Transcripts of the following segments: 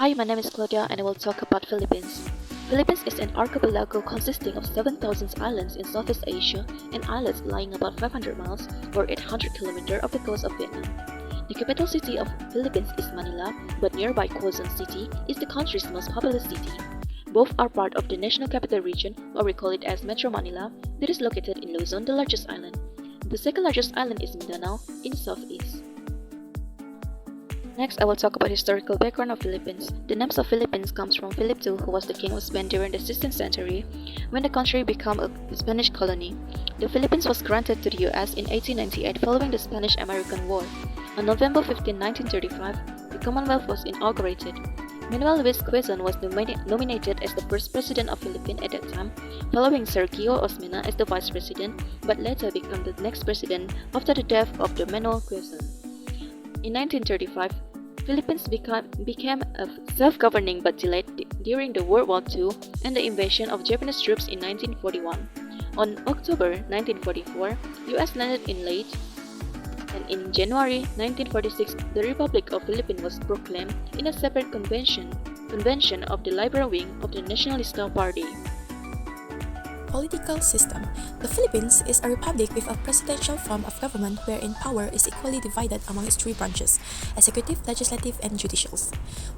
Hi, my name is Claudia and I will talk about Philippines. Philippines is an archipelago consisting of 7,000 islands in Southeast Asia and islets lying about 500 miles or 800 km off the coast of Vietnam. The capital city of Philippines is Manila, but nearby Quezon City is the country's most populous city. Both are part of the National Capital Region, or we call it as Metro Manila, that is located in Luzon, the largest island. The second largest island is Mindanao in southeast. Next, I will talk about historical background of Philippines. The name of Philippines comes from Philip II, who was the king of Spain during the 16th century, when the country became a Spanish colony. The Philippines was granted to the US in 1898 following the Spanish-American War. On November 15, 1935, the Commonwealth was inaugurated. Manuel Luis Quezon was nominated as the first president of Philippines at that time, following Sergio Osmeña as the vice president, but later became the next president after the death of Manuel Quezon. In 1935, Philippines became a self-governing but delayed during the World War II and the invasion of Japanese troops in 1941. On October 1944, US landed in Leyte, and in January 1946, the Republic of Philippines was proclaimed in a separate convention of the liberal wing of the Nacionalista Party. Political system. The Philippines is a republic with a presidential form of government wherein power is equally divided among its three branches: executive, legislative, and judicial.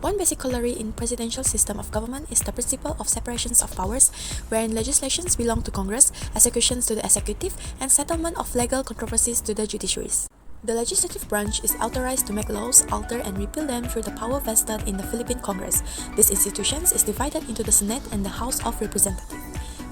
One basic corollary in presidential system of government is the principle of separations of powers, wherein legislations belong to Congress, executions to the executive, and settlement of legal controversies to the judiciaries. The legislative branch is authorized to make laws, alter, and repeal them through the power vested in the Philippine Congress. This institution is divided into the Senate and the House of Representatives.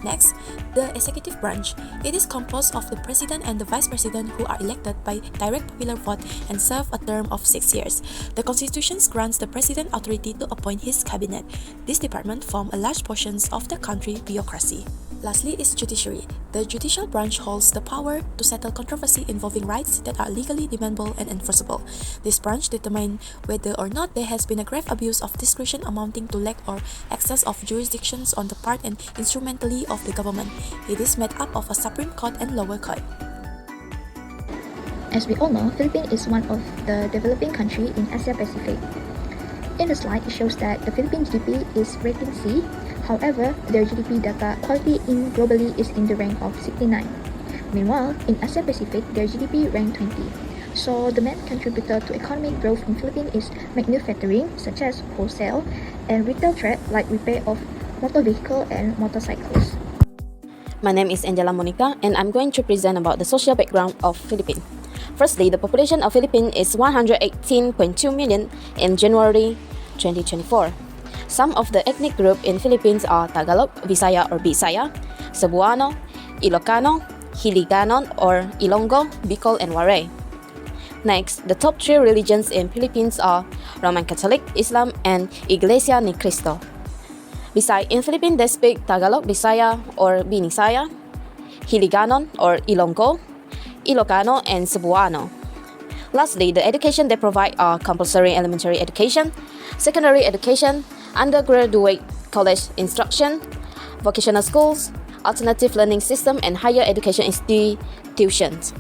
Next, the executive branch. It is composed of the president and the vice president who are elected by direct popular vote and serve a term of 6 years. The Constitution grants the president authority to appoint his cabinet. This department forms a large portion of the country bureaucracy. Lastly is judiciary. The judicial branch holds the power to settle controversy involving rights that are legally demandable and enforceable. This branch determines whether or not there has been a grave abuse of discretion amounting to lack or excess of jurisdictions on the part and instrumentality of the government. It is made up of a Supreme Court and lower court. As we all know, Philippines is one of the developing countries in Asia Pacific. In the slide, it shows that the Philippines GDP is rating C. However, their GDP data quality globally is in the rank of 69. Meanwhile, in Asia Pacific, their GDP ranked 20. So the main contributor to economic growth in Philippines is manufacturing, such as wholesale, and retail trade like repair of motor vehicle and motorcycles. My name is Angela Monica and I'm going to present about the social background of Philippines. Firstly, the population of Philippines is 118.2 million in January 2024. Some of the ethnic groups in Philippines are Tagalog, Visaya or Bisaya, Cebuano, Ilocano, Hiligaynon or Ilonggo, Bicol, and Waray. Next, the top three religions in Philippines are Roman Catholic, Islam, and Iglesia ni Cristo. Besides, in Philippines they speak Tagalog, Bisaya or Binisaya, Hiligaynon or Ilonggo, Ilocano, and Cebuano. Lastly, the education they provide are compulsory elementary education, secondary education, undergraduate college instruction, vocational schools, alternative learning system, and higher education institutions.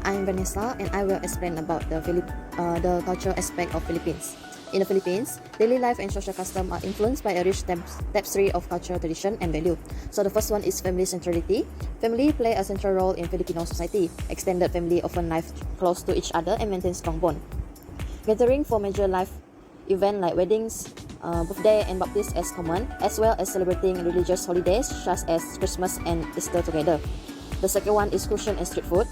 I'm VENESSA and I will explain about the cultural aspect of Philippines. In the Philippines, daily life and social customs are influenced by a rich tapestry of cultural tradition and value. So the first one is family centrality. Family play a central role in Filipino society. Extended family often live close to each other and maintain strong bond. Gathering for major life events like weddings, birthday, and baptism as common, as well as celebrating religious holidays such as Christmas and Easter together. The second one is cuisine and street food.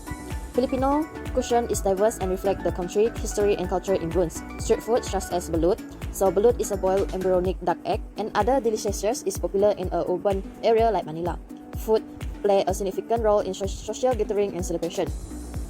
Filipino cuisine is diverse and reflects the country, history, and cultural influence. Street food such as balut. So balut is a boiled embryonic duck egg, and other delicacies is popular in an urban area like Manila. Food play a significant role in social gathering and celebration.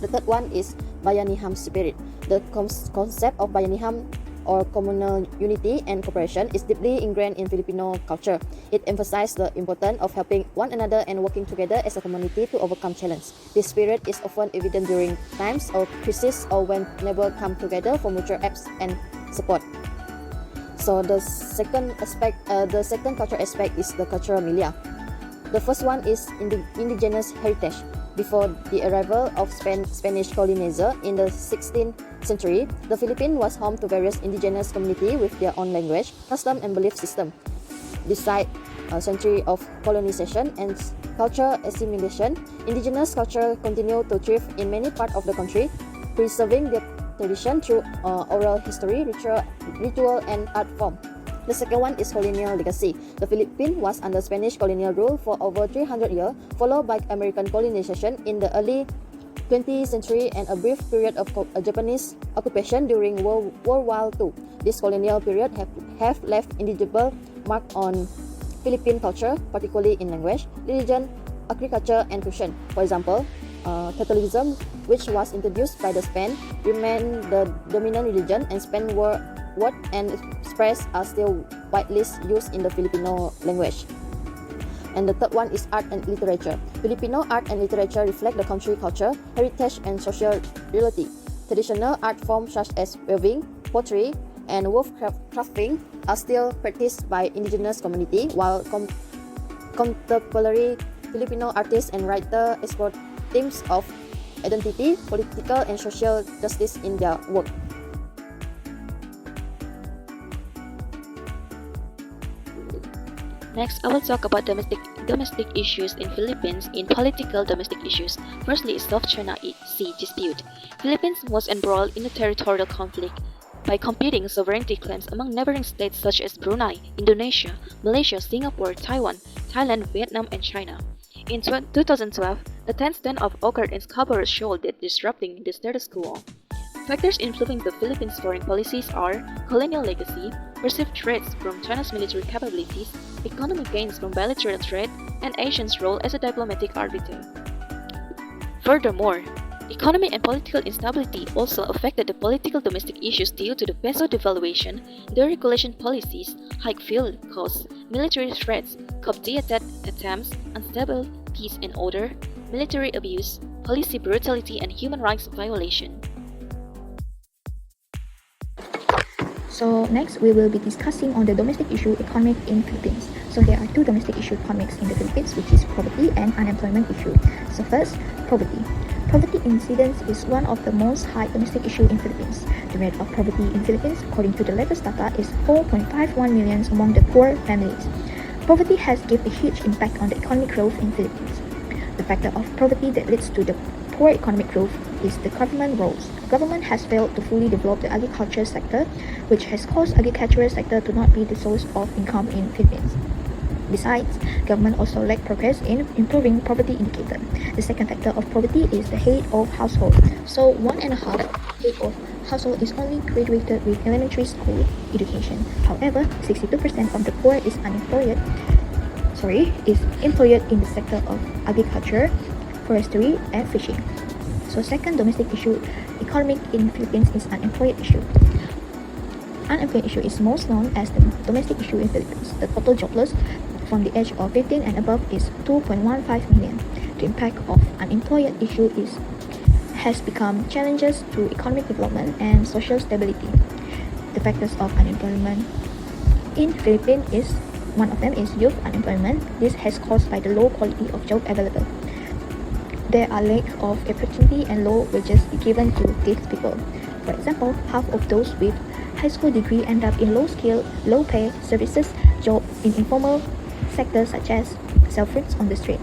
The third one is Bayanihan spirit. The concept of Bayanihan or communal unity and cooperation is deeply ingrained in Filipino culture. It emphasizes the importance of helping one another and working together as a community to overcome challenges. This spirit is often evident during times of crisis or when neighbors come together for mutual help and support. So the second cultural aspect is the cultural milieu. The first one is indigenous heritage. Before the arrival of Spanish colonizer in the 16th century, the Philippines was home to various indigenous communities with their own language, custom, and belief system. Despite a century of colonization and cultural assimilation, indigenous culture continued to thrive in many parts of the country, preserving their tradition through oral history, ritual, and art form. The second one is colonial legacy. The Philippines was under Spanish colonial rule for over 300 years, followed by American colonization in the early 20th century and a brief period of Japanese occupation during World War II. This colonial period have left indelible mark on Philippine culture, particularly in language, religion, agriculture, and cuisine. For example, Catholicism, which was introduced by the Spain, remained the dominant religion, and Spain word and express are still widely used in the Filipino language. And the third one is art and literature. Filipino art and literature reflect the country culture, heritage, and social reality. Traditional art forms such as weaving, pottery, and wood crafting are still practiced by indigenous community, while contemporary Filipino artists and writers explore themes of identity, political, and social justice in their work. Next, I will talk about domestic issues in Philippines in political domestic issues. Firstly is South China Sea dispute. Philippines was embroiled in a territorial conflict by competing sovereignty claims among neighboring states such as Brunei, Indonesia, Malaysia, Singapore, Taiwan, Thailand, Vietnam, and China. In 2012, a tense standoff occurred in Scarborough Shoal, disrupting the status quo. Factors influencing the Philippines' foreign policies are colonial legacy, perceived threats from China's military capabilities, economic gains from bilateral trade, and Asia's role as a diplomatic arbiter. Furthermore, economic and political instability also affected the political domestic issues due to the peso devaluation, deregulation policies, high fuel costs, military threats, coup-d'état attempts, unstable peace and order, military abuse, policy brutality, and human rights violation. So next, we will be discussing on the domestic issue economic in Philippines. So there are two domestic issue economics in the Philippines, which is poverty and unemployment issue. So first, poverty. Poverty incidence is one of the most high domestic issue in Philippines. The rate of poverty in Philippines, according to the latest data, is 4.51 million among the poor families. Poverty has given a huge impact on the economic growth in Philippines. The factor of poverty that leads to the poor economic growth is the government roles. Government has failed to fully develop the agriculture sector, which has caused agricultural sector to not be the source of income in Philippines. Besides, government also lack progress in improving poverty indicator. The second factor of poverty is the head of household. So 1.5 head of household is only graduated with elementary school education. However, 62% of the poor is employed in the sector of agriculture, forestry, and fishing. So second domestic issue economic in Philippines is unemployed issue. Unemployed issue is most known as the domestic issue in Philippines. The total jobless from the age of 15 and above is 2.15 million. The impact of unemployed issue has become challenges to economic development and social stability. The factors of unemployment in Philippines is one of them is youth unemployment. This has caused by the low quality of job available. There are lack of opportunity and low wages given to these people. For example, half of those with high school degree end up in low-skill, low-pay services job in informal sectors such as sell-fruits on the street.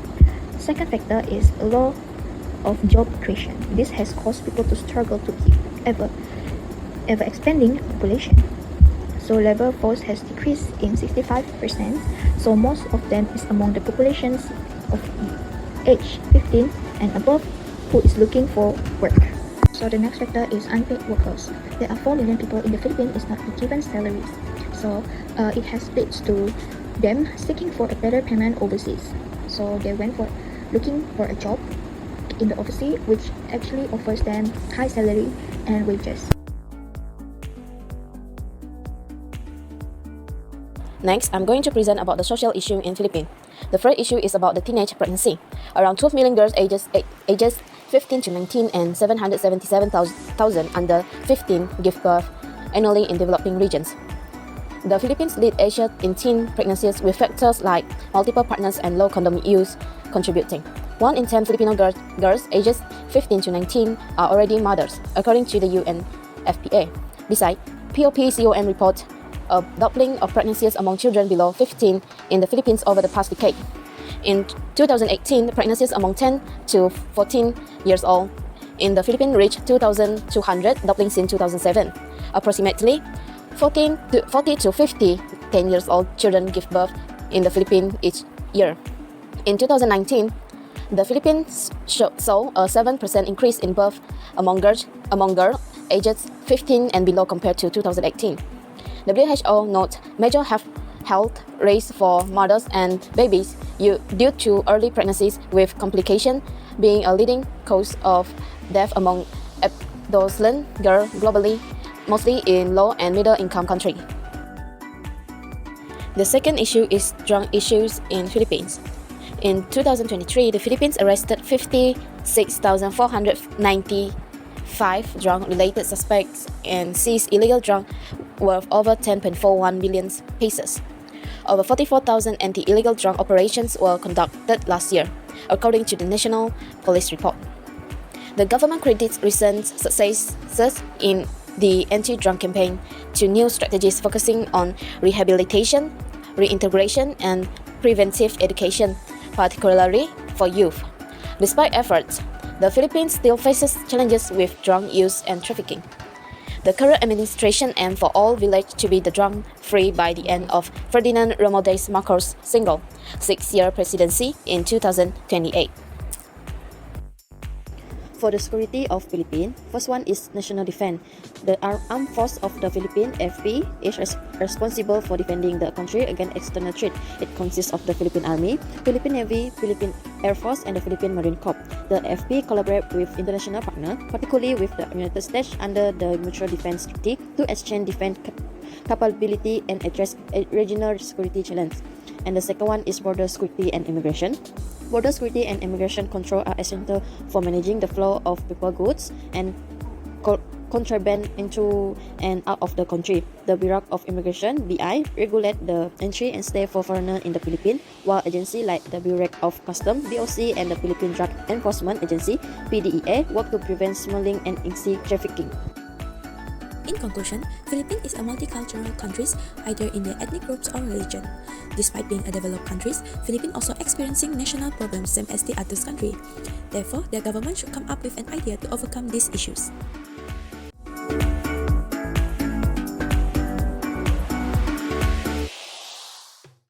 Second factor is a law of job creation. This has caused people to struggle to keep ever expanding population. So labor force has decreased in 65%. So most of them is among the populations of age 15 and above who is looking for work. So the next factor is unpaid workers. There are 4 million people in the Philippines is not given salaries. So it has led to them seeking for a better payment overseas. So they went for looking for a job in the overseas, which actually offers them high salary and wages. Next, I'm going to present about the social issue in Philippines. The first issue is about the teenage pregnancy. Around 12 million girls ages 15 to 19 and 777,000 under 15 give birth annually in developing regions. The Philippines lead Asia in teen pregnancies with factors like multiple partners and low condom use contributing. 1 in 10 Filipino girls ages 15 to 19 are already mothers, according to the UNFPA. Besides, POPCOM report a doubling of pregnancies among children below 15 in the Philippines over the past decade. In 2018, pregnancies among 10 to 14 years old in the Philippines reached 2,200, doubling since 2007. Approximately 40 to 50 10 years old children give birth in the Philippines each year. In 2019, the Philippines saw a 7% increase in birth among girls ages 15 and below compared to 2018. WHO notes major health risks for mothers and babies due to early pregnancies, with complication being a leading cause of death among adolescent girls globally, mostly in low and middle income countries. The second issue is drug issues in Philippines. In 2023, the Philippines arrested 56,495 drug-related suspects and seized illegal drugs worth over 10.41 billion pesos. Over 44,000 anti-illegal drug operations were conducted last year, according to the National Police Report. The government credits recent successes in the anti-drug campaign to new strategies focusing on rehabilitation, reintegration, and preventive education, particularly for youth. Despite efforts, the Philippines still faces challenges with drug use and trafficking. The current administration aims for all villages to be drug-free by the end of Ferdinand Romualdez Marcos' single 6-year presidency in 2028. For the security of Philippines, first one is national defense. The armed force of the Philippines, FP, is responsible for defending the country against external threat. It consists of the Philippine Army, Philippine Navy, Philippine Air Force, and the Philippine Marine Corps. The FP collaborates with international partners, particularly with the United States under the Mutual Defense Treaty, to exchange defense capability and address regional security challenges. And the second one is border security and immigration. Border security and immigration control are essential for managing the flow of people, goods, and contraband into and out of the country. The Bureau of Immigration (BI) regulate the entry and stay for foreigners in the Philippines, while agencies like the Bureau of Customs (BOC) and the Philippine Drug Enforcement Agency (PDEA) work to prevent smuggling and illicit trafficking. In conclusion, Philippines is a multicultural country either in their ethnic groups or religion. Despite being a developed country, Philippines also experiencing national problems same as the other country. Therefore, their government should come up with an idea to overcome these issues.